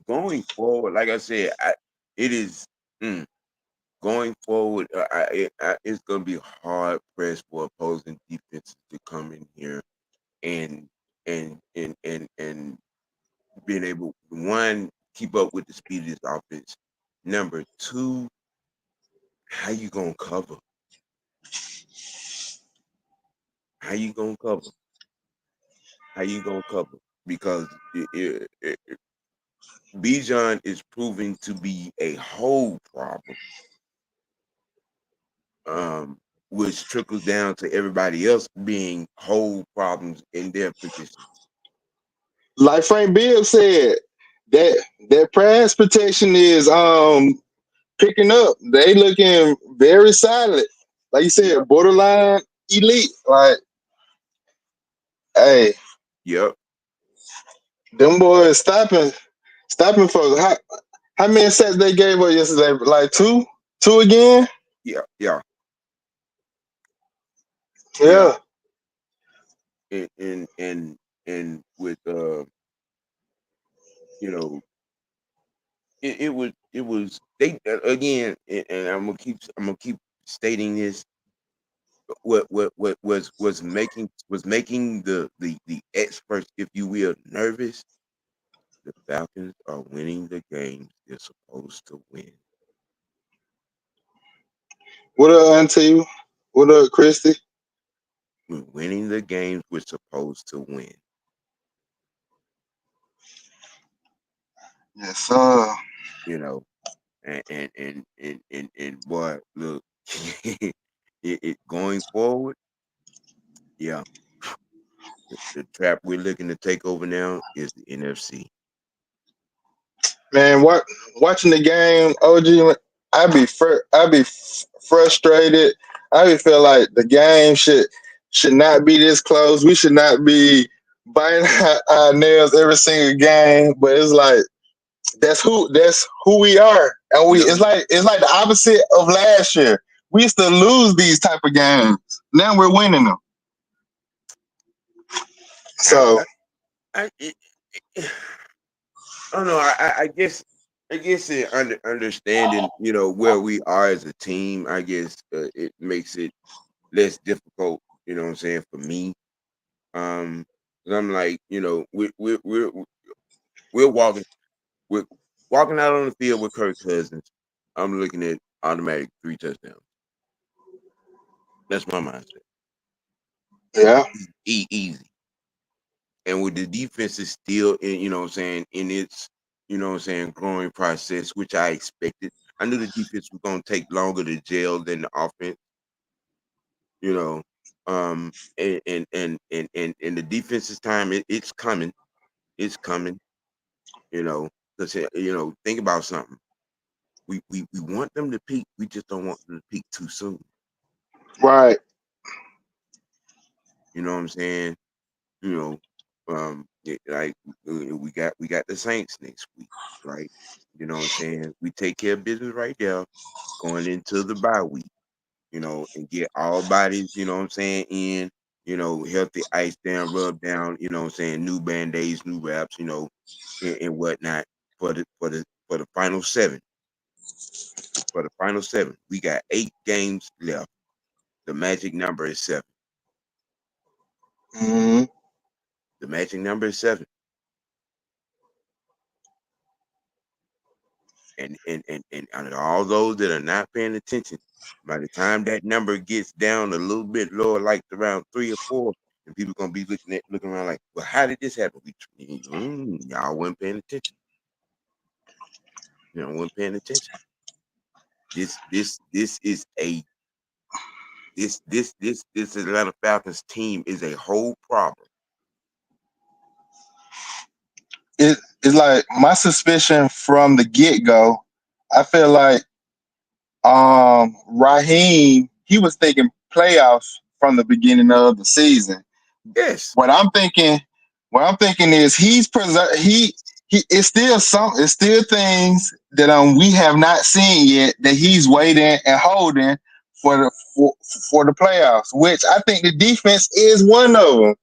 going forward, like I said, it is going forward. It's going to be hard pressed for opposing defenses to come in here and and being able, one, keep up with the speed of this offense. Number two, how you gonna cover? How you gonna cover? How you gonna cover? Because Bijan is proving to be a whole problem, um, which trickles down to everybody else being whole problems in their position. Like Frank Bibb said, that pass protection is picking up. They looking very solid. Like you Yep, said, borderline elite. Like, hey, yep, them boys stopping folks. How many sets they gave us yesterday? Like two again. yeah, yeah, yeah. Yeah, And with you know, it was they again, and I'm gonna keep stating this. What was making the experts, if you will, nervous. The Falcons are winning the games they're supposed to win. what up, Auntie? What up, Christy? We're winning the games we're supposed to win. Yes, sir. You know, and boy, look, it going forward, yeah. The trap we're looking to take over now is the NFC. Man, watching the game, OG, I be frustrated. I be feel like the game should not be this close. We should not be biting our nails every single game. But it's like that's who we are, and we Yep. it's like the opposite of last year. We used to lose these type of games. Now we're winning them. I, So I, I, it, I don't know. I guess. I guess understanding, where we are as a team, I guess it makes it less difficult. You know what I'm saying for me. 'Cause I'm like, we're we're walking out on the field with Kirk Cousins. I'm looking at automatic 3 touchdowns. That's my mindset. Yeah. Easy. And with the defense is still in, what I'm saying, in its, what I'm saying, growing process, which I expected. I knew the defense was gonna take longer to gel than the offense, you know. And the defense's time, it's coming. It's coming, because think about something. We want them to peak. We just don't want them to peak too soon. Right. You know what I'm saying? You like we got the Saints next week, right? You know what I'm saying? We take care of business right there, going into the bye week, and get all bodies, what I'm saying, healthy ice down, rub down, what I'm saying, new band-aids, new wraps, and whatnot for the final seven. For the final seven, we got 8 games left. The magic number is 7. Mm-hmm. The magic number is 7. And all those that are not paying attention, by the time that number gets down a little bit lower, like around 3 or 4, and people gonna be looking around like, well, how did this happen? Y'all weren't paying attention. You know, weren't paying attention. This is a this Atlanta Falcons team is a whole problem. It's like my suspicion from the get go. I feel like Raheem, he was thinking playoffs from the beginning of the season. Yes. What I'm thinking, is he it's still things that we have not seen yet that he's waiting and holding for the playoffs, which I think the defense is one of them.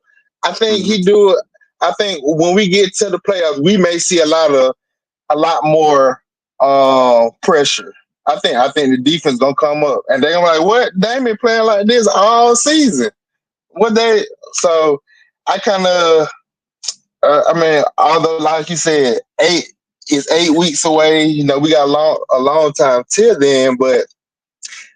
I think Mm-hmm. he do it. I think when we get to the playoffs, we may see a lot more pressure. I think the defense gonna come up and they're gonna be like, what? They ain't been playing like this all season. What they so I kind of I mean, although like you said, 8 weeks away. We got a long time till then, but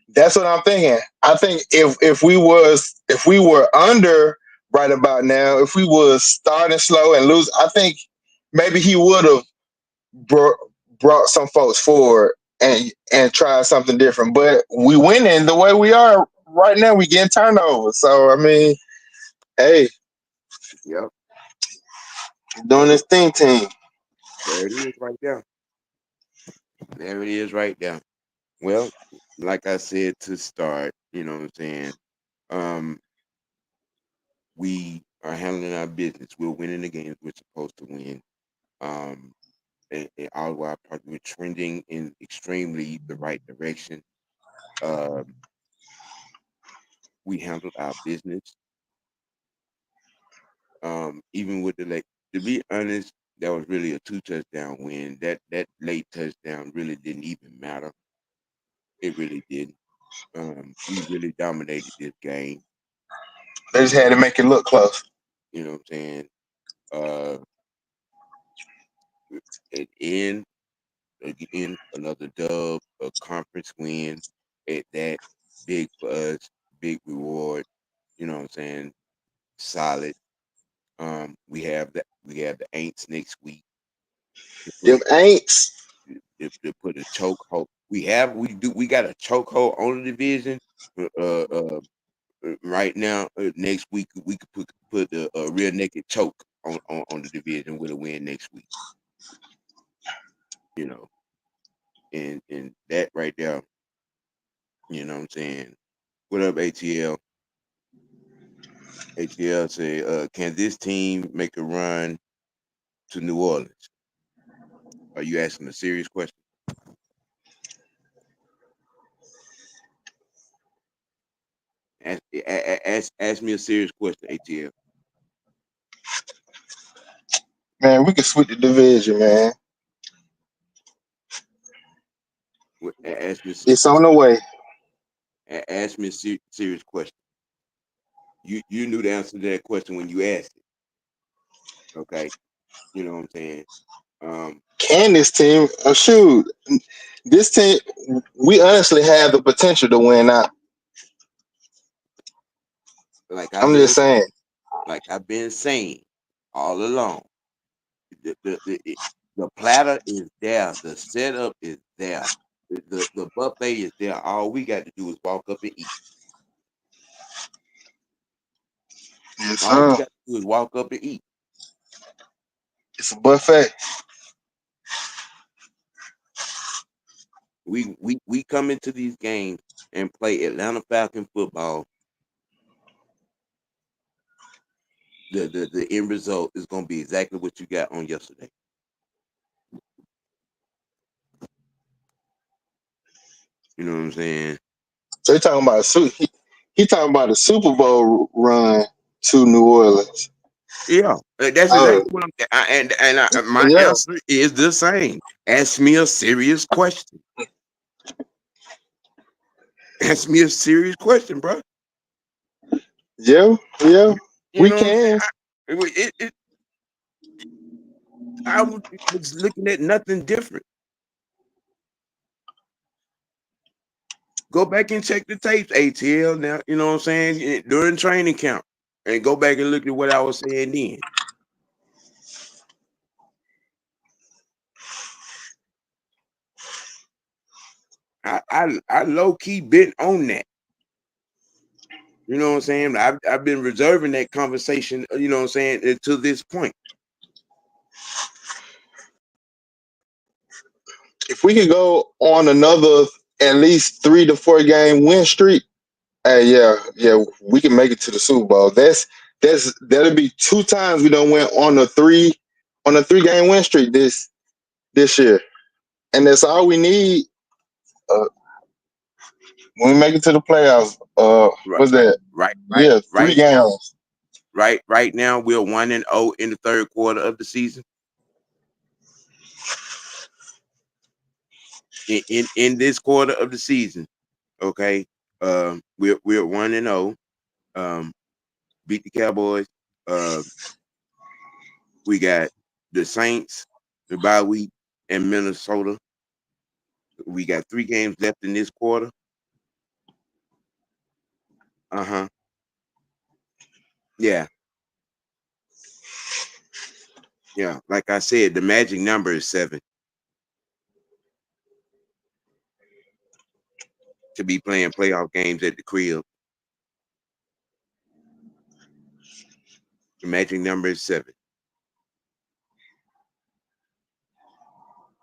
that's what I'm thinking. I think if we were under right about now, if we was starting slow and lose, I think maybe he would have brought some folks forward and try something different. But we winning the way we are right now. We getting turnovers. So I mean, hey, Yep. doing this team. There it is right there. There it is right there. Well, like I said to start, you know what I'm saying? Um, we are handling our business. We're winning the games we're supposed to win. Um, and all while we're trending in extremely the right direction. Um, we handled our business. Even with the late, to be honest, that was really a 2 touchdown win. That late touchdown really didn't even matter. It really didn't. We really dominated this game. They just had to make it look close. You know what I'm saying? Uh, at end again, another dub, a conference win. At that, big for us, big reward. You know what I'm saying? Solid. We have the Aints next week to Them put ain'ts. to put a chokehold. We got a chokehold on the division. Right now, next week we could put a rear naked choke on the division with a win next week. You know, and that right there, you know what I'm saying? What up, ATL? ATL say, can this team make a run to New Orleans? Are you asking a serious question? Ask me a serious question, ATL. Man, we can sweep the division, man. Ask me, It's on the way. ask me a serious question. You knew the answer to that question when you asked it. Okay, you know what I'm saying. Um, Can this team? Shoot, this team. We honestly have the potential to win out. like I'm I've been just saying. like I've been saying all along, the the the, the platter is there, the setup is there, the buffet is there. All we got to do is walk up and eat. Yes, All we sir. got to do is walk up and eat. It's a buffet. We come into these games and play Atlanta Falcon football. The end result is going to be exactly what you got on yesterday. You know what I'm saying? So he talking about he talking about a Super Bowl run to New Orleans. Yeah, that's Oh exactly what my yeah, answer is the same. Ask me a serious question. Ask me a serious question, bro. yeah, yeah. You We know what I'm saying? can. I was looking at nothing different. Go back and check the tapes, ATL. Now, you know what I'm saying? During training camp. And go back and look at what I was saying then. I low key been on that. You know what I'm saying? I've been reserving that conversation, you know what I'm saying, to this point. If we could go on another at least 3 to 4 game win streak, hey, yeah, we can make it to the Super Bowl. That'll be 2 times we don't win on a 3 game win streak this year, and that's all we need. Uh, when we make it to the playoffs, Right, what's that? right, right, Yeah, three right now. games. Right now we're 1-0 in the third quarter of the season. In this quarter of the season, okay. We're 1-0. Beat the Cowboys. Uh, we got the Saints, the bye week, and Minnesota. We got 3 games left in this quarter. Uh-huh. Yeah. Yeah. Like I said, the magic number is 7 to be playing playoff games at the crib. The magic number is 7.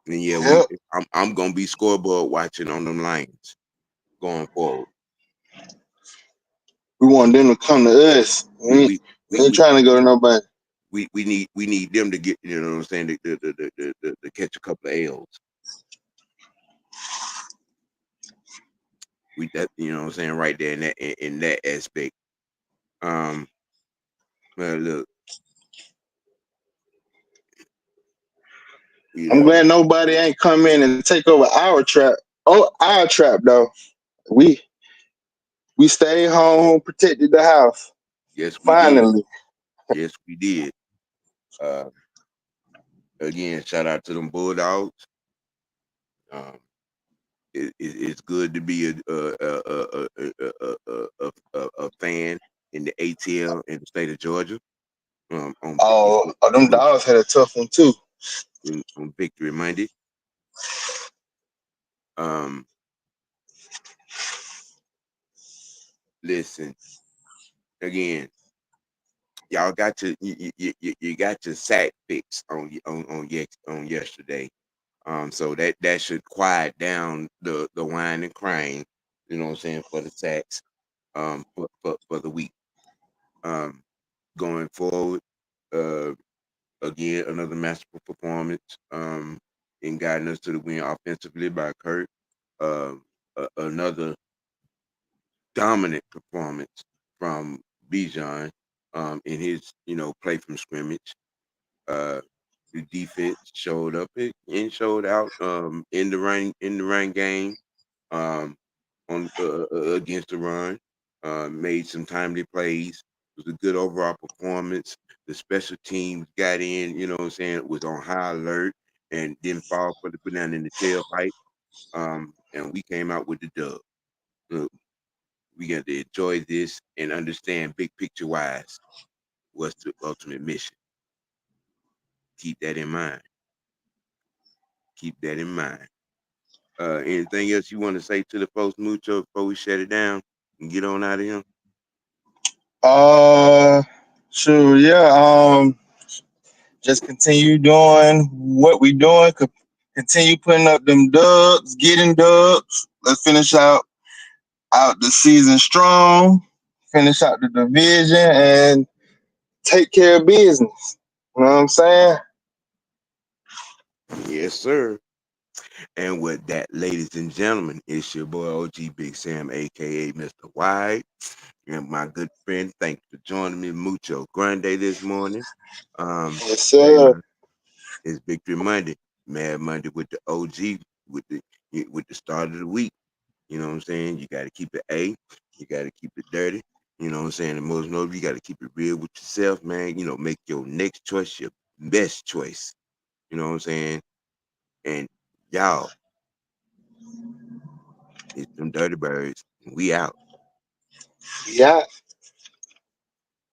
And yeah, Yep. I'm gonna be scoreboard watching on them Lions going forward. We want them to come to us. We We ain't, we we we ain't we trying to go to nobody. we need them to get, you know what I'm saying, to catch a couple of L's. We that, you know what I'm saying, right there in that aspect. Um well, look, you I'm know, glad nobody ain't come in and take over our trap. Oh, our trap though. We we stayed home, protected the house. yes we did. Finally. Yes we did. Uh Again, shout out to them Bulldogs. Um it's good to be a fan in the ATL in the state of Georgia. On Them dogs had a tough one too. on Victory Monday. Um, Listen, again, y'all got you got your sack fix on yesterday. So that should quiet down the whine and crying. You know what I'm saying, for the sacks. For the week. Um, Going forward. Uh, Again, another masterful performance. In guiding us to the win offensively by Kurt. Another dominant performance from Bijan, in his, play from scrimmage. Uh, The defense showed up and showed out in the run game um, on against the run. Made some timely plays. It was a good overall performance. The special teams got in, you know what I'm saying, was on high alert and didn't fall for the banana in the tailpipe. And we came out with the dub. Look, we got to enjoy this and understand big picture wise what's the ultimate mission. Keep that in mind. Keep that in mind. Anything else you want to say to the folks, Mucho, before we shut it down and get on out of here? Uh, sure, yeah. Just continue doing what we doing. Continue putting up them dubs, getting dubs. Let's finish out the season strong. Finish out the division and take care of business. You know what I'm saying? Yes, sir. And with that, ladies and gentlemen, it's your boy OG Big Sam, aka Mr. White, and my good friend. Thanks for joining me, Mucho Grande, this morning. Yes, Hey sir. man, it's Victory Monday, Mad Monday with the OG, with the start of the week. You know what I'm saying? You got to keep it A. You got to keep it dirty. You know what I'm saying? And most notably, you got to keep it real with yourself, man. Make your next choice your best choice. You know what I'm saying? And y'all, it's them dirty birds. We out. Yeah.